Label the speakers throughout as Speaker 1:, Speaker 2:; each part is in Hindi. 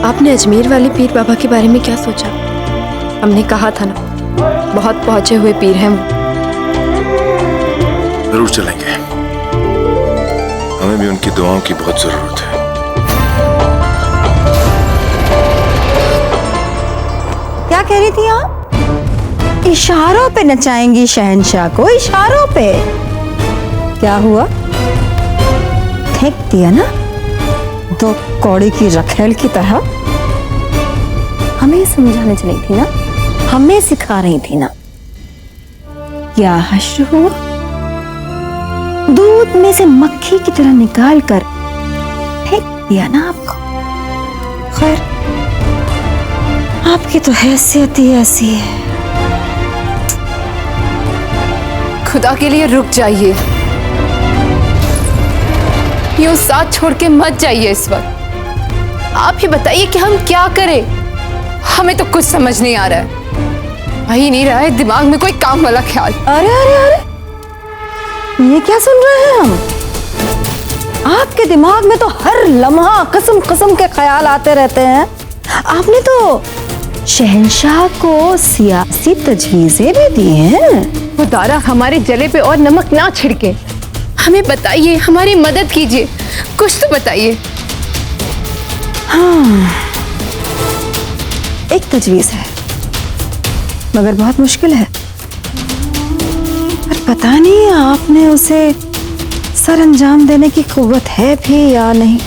Speaker 1: आपने अजमेर वाले पीर बाबा के बारे में क्या सोचा? हमने कहा था ना, बहुत पहुंचे हुए पीर हैं वो।
Speaker 2: जरूर चलेंगे, हमें भी उनकी दुआओं की बहुत जरूरत है।
Speaker 3: क्या कह रही थी आप? इशारों पे नचाएंगी शहंशाह को, इशारों पे? क्या हुआ? फेंक दिया ना दो कौड़ी की रखेल की तरह। हमें समझाने चली थी ना, हमें सिखा रही थी ना। क्या हश्र हुआ? दूध में से मक्खी की तरह निकाल कर फेंक दिया ना आपको। खैर, आपकी तो हैसियत ही ऐसी है।
Speaker 1: खुदा के लिए रुक जाइए, यूं साथ छोड़ के मत जाइए इस वक्त। आप ही बताइए कि हम क्या करें? हमें तो कुछ समझ नहीं आ रहा है। आ ही नहीं रहा है दिमाग में कोई काम वाला ख्याल।
Speaker 3: अरे अरे अरे, ये क्या सुन रहे हैं हम? आपके दिमाग में तो हर लम्हा कसम कसम के ख्याल आते रहते हैं। आपने तो शहंशाह को सियासी तजवीज़ें भी दी हैं।
Speaker 1: वो दारा हमारे जले पे और नमक ना छिड़के। हमें बताइए, हमारी मदद कीजिए, कुछ तो बताइए।
Speaker 3: हाँ, एक तजवीज़ है मगर बहुत मुश्किल है। पर पता नहीं आपने उसे सर अंजाम देने की कुव्वत है भी या नहीं।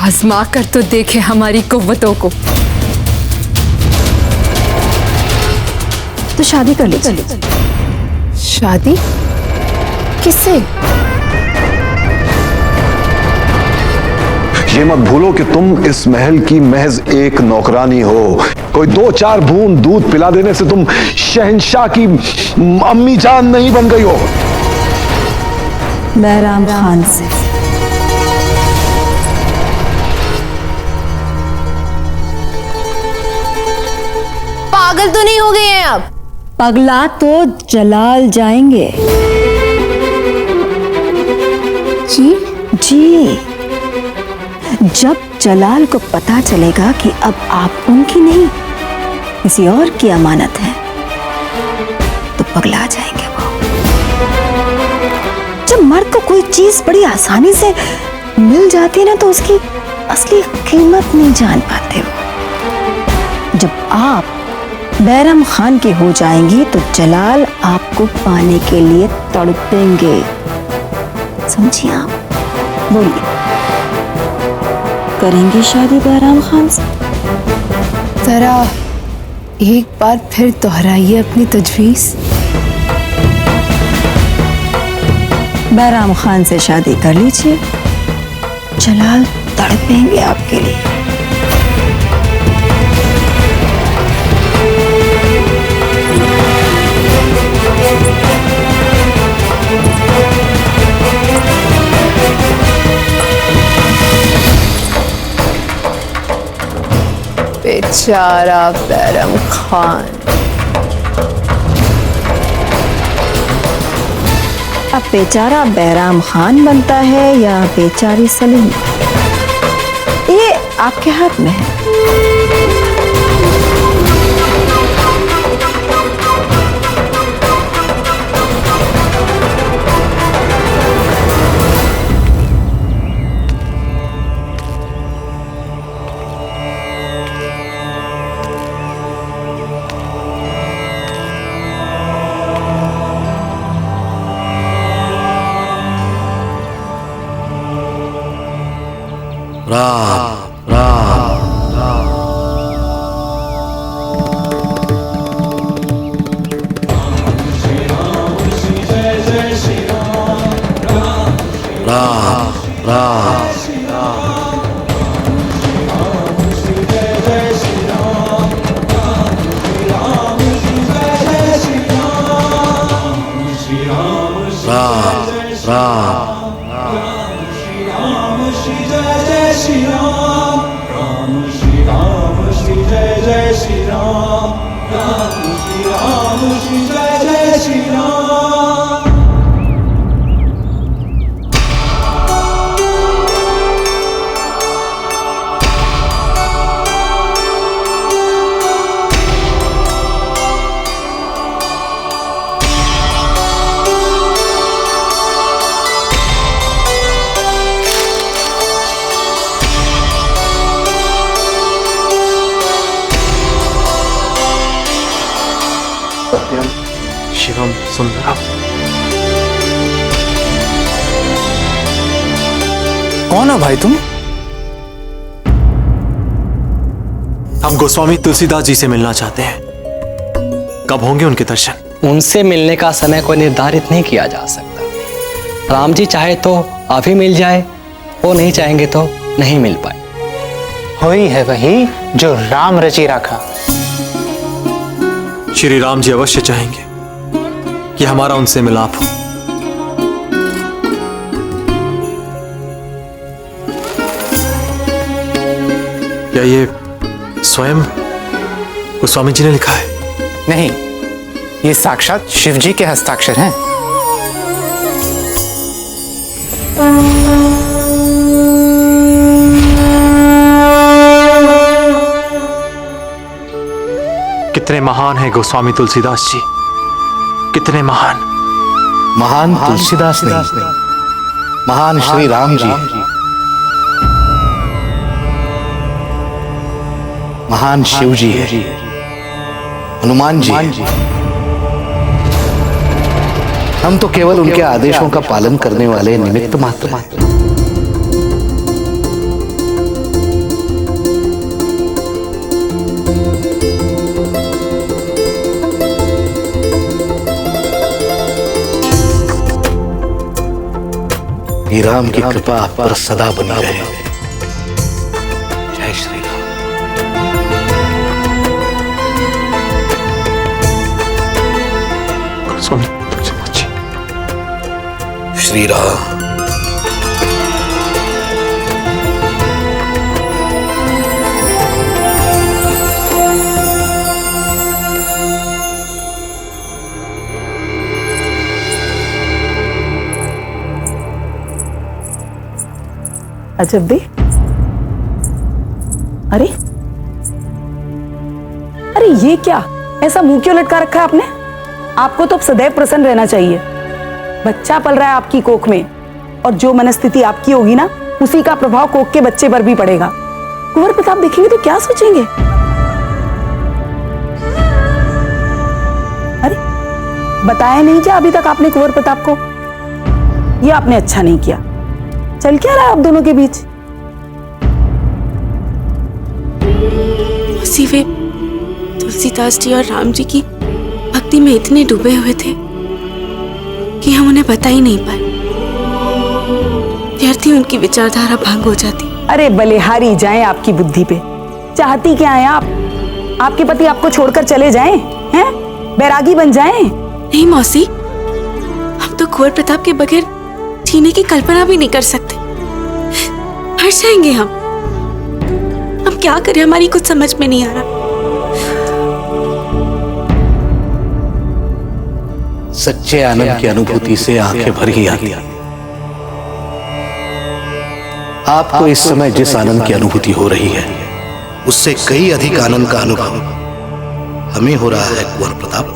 Speaker 1: आजमा कर तो देखे हमारी कुव्वतों को।
Speaker 3: तो शादी कर लीजिए।
Speaker 1: शादी? किससे?
Speaker 4: ये मत भूलो कि तुम इस महल की महज एक नौकरानी हो। कोई 2-4 बूंद दूध पिला देने से तुम शहंशाह की अम्मी जान नहीं बन गई हो।
Speaker 3: बैराम खान से।
Speaker 1: पागल तो नहीं हो गए हैं आप?
Speaker 3: पगला तो जलाल जाएंगे।
Speaker 1: जी
Speaker 3: जी, जब जलाल को पता चलेगा कि अब आप उनकी नहीं किसी और की अमानत है तो पगला जाएंगे वो। जब मर्द को कोई चीज बड़ी आसानी से मिल जाती है ना तो उसकी असली कीमत नहीं जान पाते वो। जब आप बैरम खान की हो जाएंगी तो जलाल आपको पाने के लिए तड़पेंगे। समझिए आप? बोलिए, करेंगे शादी बैराम खान से?
Speaker 1: जरा एक बार फिर दोहराइए अपनी तजवीज़।
Speaker 3: बैराम खान से शादी कर लीजिए, जलाल तड़पेंगे आपके लिए।
Speaker 1: बेचारा बैरम खान।
Speaker 3: अब बेचारा बैराम खान बनता है या बेचारी सलीम, ये आपके हाथ में है।
Speaker 5: राम राम राम राम राम राम
Speaker 6: शिवम सुंदरम।
Speaker 7: कौन हो भाई तुम?
Speaker 6: हम गोस्वामी तुलसीदास जी से मिलना चाहते हैं। कब होंगे उनके दर्शन?
Speaker 7: उनसे मिलने का समय कोई निर्धारित नहीं किया जा सकता। राम जी चाहे तो अभी मिल जाए, वो नहीं चाहेंगे तो नहीं मिल पाए।
Speaker 8: हुई है वही जो राम रची रखा।
Speaker 6: श्री राम जी अवश्य चाहेंगे कि हमारा उनसे मिलाप हो। क्या ये स्वयं गोस्वामी जी ने लिखा है?
Speaker 8: नहीं, ये साक्षात शिव जी के हस्ताक्षर हैं।
Speaker 6: कितने महान हैं गोस्वामी तुलसीदास जी, कितने महान।
Speaker 5: महान तुलसीदास नहीं, महान श्री राम जी, महान शिव जी है, हनुमान जी है। हम तो केवल उनके आदेशों का पालन करने वाले निमित्त मात्र हैं। श्री राम की कृपा आप पर सदा बनी रहे। जय श्री राम।
Speaker 6: गोस्वामी तुलसीदास जी।
Speaker 5: श्री राम।
Speaker 3: अजब भी। अरे अरे ये क्या, ऐसा मुंह क्यों लटका रखा है आपने? आपको तो अब सदैव प्रसन्न रहना चाहिए। बच्चा पल रहा है आपकी कोख में, और जो मनस्थिति आपकी होगी ना, उसी का प्रभाव कोख के बच्चे पर भी पड़ेगा। कुंवर प्रताप देखेंगे तो क्या सोचेंगे? अरे बताया नहीं क्या अभी तक आपने कुंवर प्रताप को? ये आपने अच्छा नहीं किया। चल क्या रहा है आप दोनों के बीच?
Speaker 9: वे तुलसीदास जी और राम जी की भक्ति में इतने डूबे हुए थे कि हम उन्हें बता ही नहीं पाए। व्यर्थ ही उनकी विचारधारा भंग हो जाती।
Speaker 3: अरे बलिहारी जाएं आपकी बुद्धि पे। चाहती क्या है आप? आपके पति आपको छोड़कर चले जाएं? हैं? बैरागी बन जाएं?
Speaker 9: नहीं मौसी, हम तो कुंवर प्रताप के बगैर जीने की कल्पना भी नहीं कर सकते। मर जाएंगे हम क्या करें? हमारी कुछ समझ में नहीं आ रहा।
Speaker 5: सच्चे आनंद की अनुभूति से आंखें भर ही आती। आपको इस समय जिस आनंद की अनुभूति हो रही है, उससे कई अधिक आनंद का अनुभव हमें हो रहा है कुंवर प्रताप।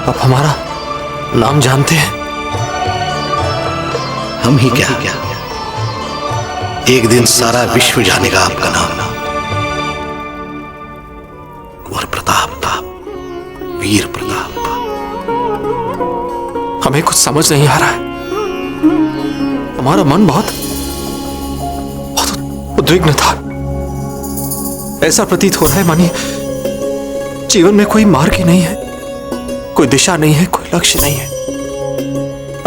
Speaker 6: आप हमारा नाम जानते हैं?
Speaker 5: हम ही क्या, एक दिन सारा विश्व जानेगा आपका नाम। कुंवर प्रताप, वीर प्रताप।
Speaker 6: हमें कुछ समझ नहीं आ रहा है। हमारा मन बहुत उद्विग्न था। ऐसा प्रतीत हो रहा है मानिए जीवन में कोई मार्ग ही नहीं है, कोई दिशा नहीं है, कोई लक्ष्य नहीं है।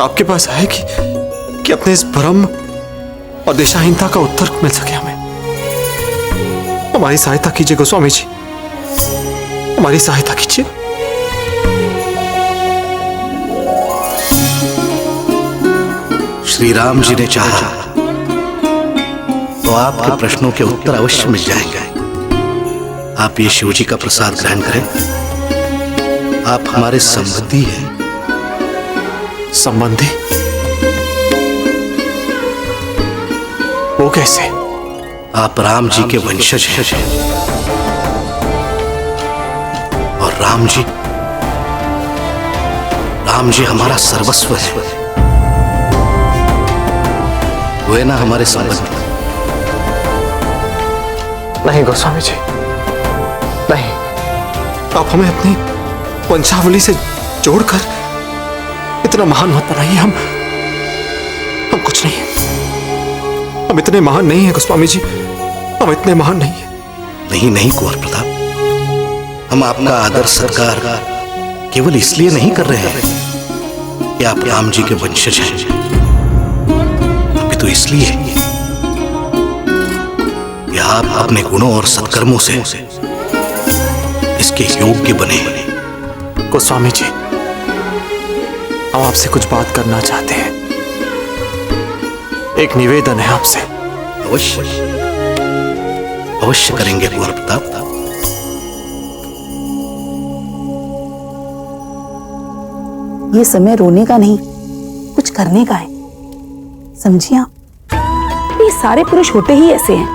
Speaker 6: आपके पास है कि अपने इस भ्रम और दिशाहीनता का उत्तर मिल सके हमें। हमारी सहायता कीजिए गोस्वामी जी, हमारी सहायता कीजिए।
Speaker 5: श्री राम जी ने चाहा तो आपके प्रश्नों के उत्तर अवश्य मिल जाएंगे। आप ये शिव जी का प्रसाद ग्रहण करें। आप हमारे संबंधी हैं।
Speaker 6: संबंधी? वो कैसे?
Speaker 5: आप राम जी के वंशज हैं और राम जी हमारा सर्वस्व है। वे ना हमारे संबंधी।
Speaker 6: नहीं गोस्वामी जी, नहीं। आप हमें अपनी वंशावली से जोड़कर इतना महान मत बनाइए। हम कुछ नहीं है, हम इतने महान नहीं है गोस्वामी जी, हम इतने महान नहीं है।
Speaker 5: नहीं नहीं कुंवर प्रताप, हम आपका आदर सत्कार केवल इसलिए नहीं कर रहे हैं कि आप राम जी के वंशज हैं, अभी तो इसलिए कि आप अपने गुणों और सत्कर्मों से इसके योग्य बने।
Speaker 6: गोस्वामी जी, हम आपसे कुछ बात करना चाहते हैं। एक निवेदन है आपसे।
Speaker 5: अवश्य अवश्य करेंगे कुंवर प्रताप।
Speaker 3: ये समय रोने का नहीं, कुछ करने का है, समझिए आप। ये सारे पुरुष होते ही ऐसे हैं।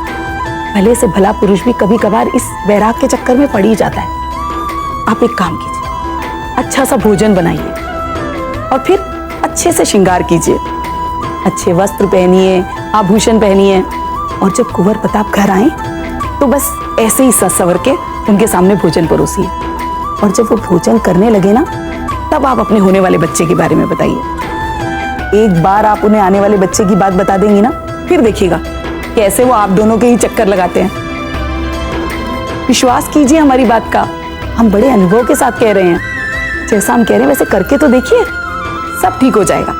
Speaker 3: भले से भला पुरुष भी कभी कभार इस वैराग के चक्कर में पड़ ही जाता है। आप एक काम कीजिए, अच्छा सा भोजन बनाइए और फिर अच्छे से श्रृंगार कीजिए, अच्छे वस्त्र पहनिए, आभूषण पहनिए, और जब कुंवर प्रताप घर आए तो बस ऐसे ही सज सवर के उनके सामने भोजन परोसिए। और जब वो भोजन करने लगे ना, तब आप अपने होने वाले बच्चे के बारे में बताइए। एक बार आप उन्हें आने वाले बच्चे की बात बता देंगी ना, फिर देखिएगा कैसे वो आप दोनों के ही चक्कर लगाते हैं। विश्वास कीजिए हमारी बात का, हम बड़े अनुभव के साथ कह रहे हैं। जैसा हम कह रहे हैं वैसे करके तो देखिए, सब ठीक हो जाएगा।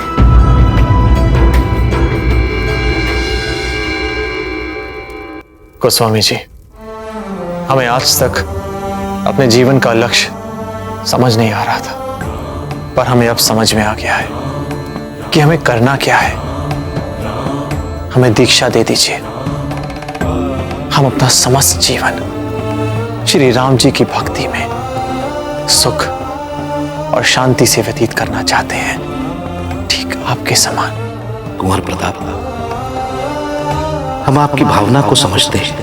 Speaker 6: गोस्वामी जी, हमें आज तक अपने जीवन का लक्ष्य समझ नहीं आ रहा था, पर हमें अब समझ में आ गया है कि हमें करना क्या है। हमें दीक्षा दे दीजिए। हम अपना समस्त जीवन श्री राम जी की भक्ति में सुख और शांति से व्यतीत करना चाहते हैं, ठीक आपके समान।
Speaker 5: कुंवर प्रताप, हम आपकी भावना को समझते हैं,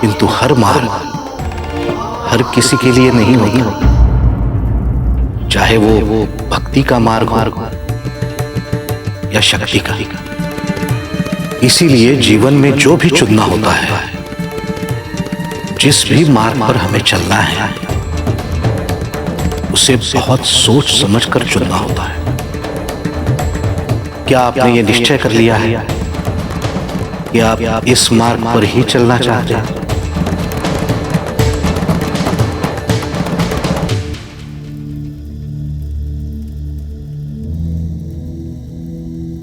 Speaker 5: किंतु हर मार्ग हर किसी के लिए नहीं होता, चाहे वो भक्ति का मार्ग हो या शक्ति का। इसीलिए जीवन में जो भी चुनना होता है, जिस भी मार्ग पर हमें चलना है, उसे बहुत सोच समझकर चुनना होता है। क्या आपने ये निश्चय कर लिया है कि आप इस मार्ग पर ही चलना चाहते हैं?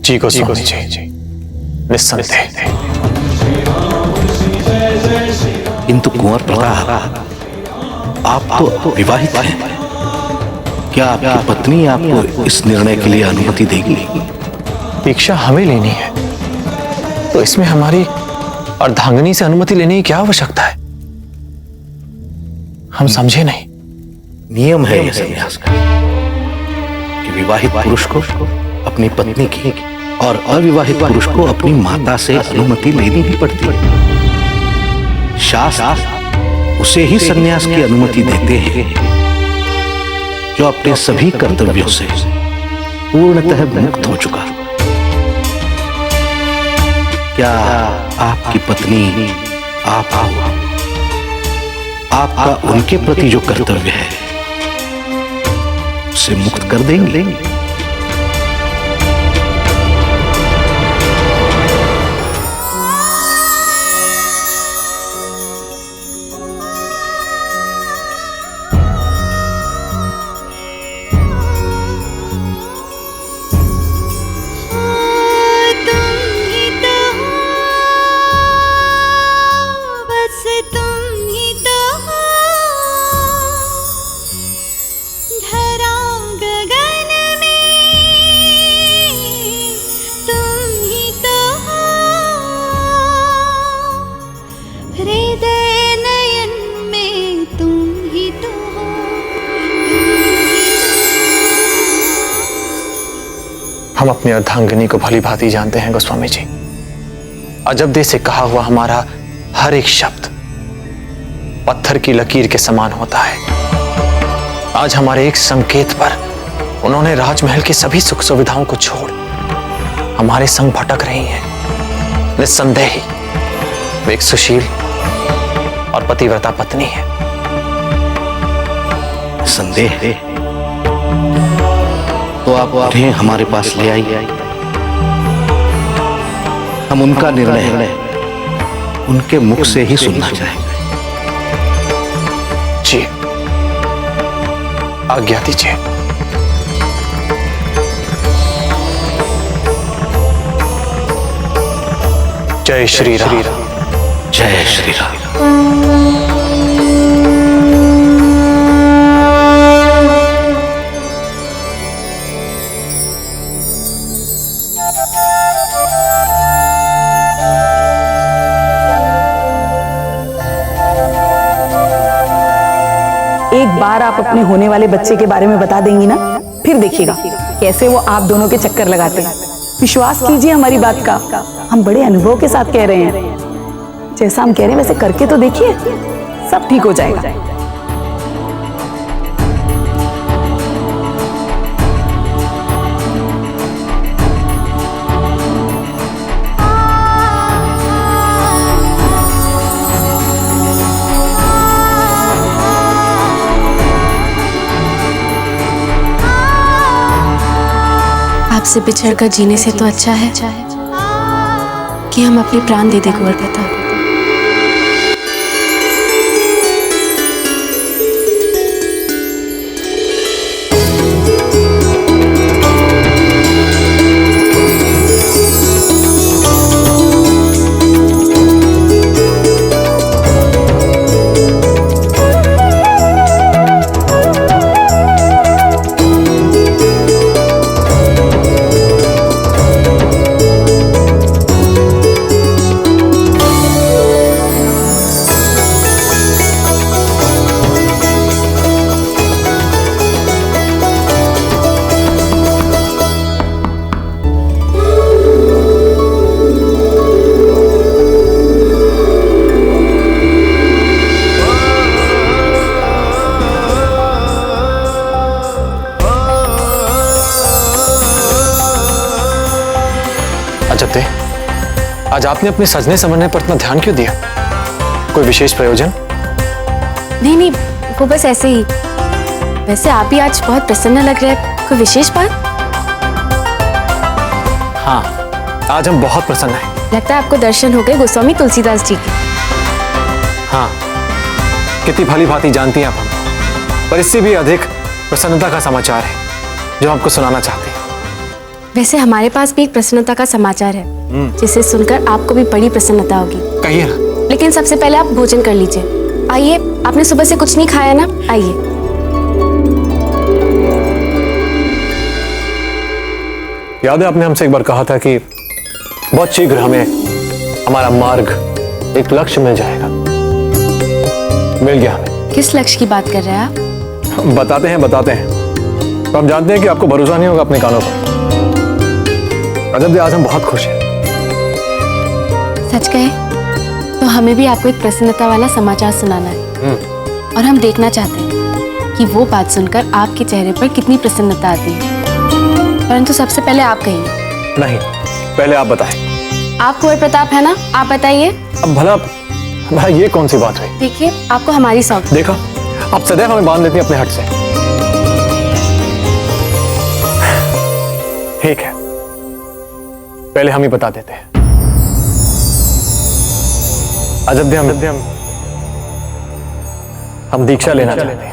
Speaker 6: जी गोस्वामी जी, निस्संदेह।
Speaker 5: किंतु कुंवर प्रताप, आप तो विवाहित हैं। क्या आपकी पत्नी आपको इस निर्णय के लिए अनुमति देगी?
Speaker 6: दीक्षा हमें लेनी है, तो इसमें हमारी अर्धांगिनी से अनुमति लेने की क्या आवश्यकता है? हम समझे नहीं।
Speaker 5: नियम है यह संन्यास का कि विवाहित पुरुष को अपनी पत्नी की और अविवाहित पुरुष को अपनी माता से अनुमति लेनी ही पड़ती है। शास्त्र उसे ही संन्यास की अनुमति देते हैं जो अपने सभी कर्तव्यों से पूर्णतः मुक्त हो चुका। क्या आपकी पत्नी आपका उनके प्रति जो कर्तव्य है उसे मुक्त कर देंगे?
Speaker 6: हम अपनी अर्धांगिनी को भली भांति जानते हैं गोस्वामी जी। अजबदे से कहा हुआ हमारा हर एक शब्द पत्थर की लकीर के समान होता है। आज हमारे एक संकेत पर उन्होंने राजमहल की सभी सुख सुविधाओं को छोड़ हमारे संग भटक रही हैं। निस्संदेह ही वे एक सुशील
Speaker 8: और पतिव्रता पत्नी है।
Speaker 5: संदेह है तो आप उन्हें हमारे पास ले आइए। हम उनका निर्णय उनके मुख से ही सुनना चाहेंगे।
Speaker 8: जी, आज्ञा दीजिए। जय श्री राम।
Speaker 5: जय श्री राम।
Speaker 3: एक बार आप अपने होने वाले बच्चे के बारे में बता देंगी ना, फिर देखिएगा कैसे वो आप दोनों के चक्कर लगाते हैं। विश्वास कीजिए हमारी बात का, हम बड़े अनुभव के साथ कह रहे हैं। जैसा हम कह रहे हैं वैसे करके तो देखिए, सब ठीक हो जाएगा।
Speaker 9: आपसे बिछड़ कर जीने से तो अच्छा है कि हम अपने प्राण दे दे कुंवर प्रताप।
Speaker 8: अजब, आज आपने अपने सजने संवरने पर इतना ध्यान क्यों दिया? कोई विशेष प्रयोजन?
Speaker 9: नहीं नहीं, वो बस ऐसे ही। वैसे आप भी आज बहुत प्रसन्न लग रहे हैं, कोई विशेष बात?
Speaker 8: हाँ, आज हम बहुत प्रसन्न हैं।
Speaker 9: लगता है आपको दर्शन हो गए गोस्वामी तुलसीदास जी के।
Speaker 8: हाँ, कितनी भली भांति जानती हैं आप हमको, पर इससे भी अधिक प्रसन्नता का समाचार है जो आपको सुनाना चाहते हैं।
Speaker 9: वैसे हमारे पास भी एक प्रसन्नता का समाचार है जिसे सुनकर आपको भी बड़ी प्रसन्नता होगी।
Speaker 8: कहिए ना।
Speaker 9: लेकिन सबसे पहले आप भोजन कर लीजिए। आइए, आपने सुबह से कुछ नहीं खाया ना, आइए।
Speaker 8: याद है आपने हमसे एक बार कहा था कि बहुत शीघ्र हमें हमारा मार्ग, एक लक्ष्य मिल जाएगा। मिल गया हमें।
Speaker 9: किस लक्ष्य की बात कर रहे हैं आप?
Speaker 8: बताते हैं। तो हम जानते हैं कि आपको भरोसा नहीं होगा अपने कानों पर। अजब, आज हम बहुत खुश हैं।
Speaker 9: सच कहे तो हमें भी आपको एक प्रसन्नता वाला समाचार सुनाना है, और हम देखना चाहते हैं कि वो बात सुनकर आपके चेहरे पर कितनी प्रसन्नता आती है। परंतु सबसे पहले आप कहिए।
Speaker 8: नहीं, पहले आप बताएं।
Speaker 9: आप कुंवर प्रताप है ना, आप बताइए।
Speaker 8: अब भला ये कौन सी बात हुई?
Speaker 9: देखिए, आपको हमारी सौख।
Speaker 8: देखा, आप सदैव हमें बांध लेती हैं अपने हट से। ठीक है, पहले हम ही बता देते हैं। अजब, हम दीक्षा लेना चाहते हैं।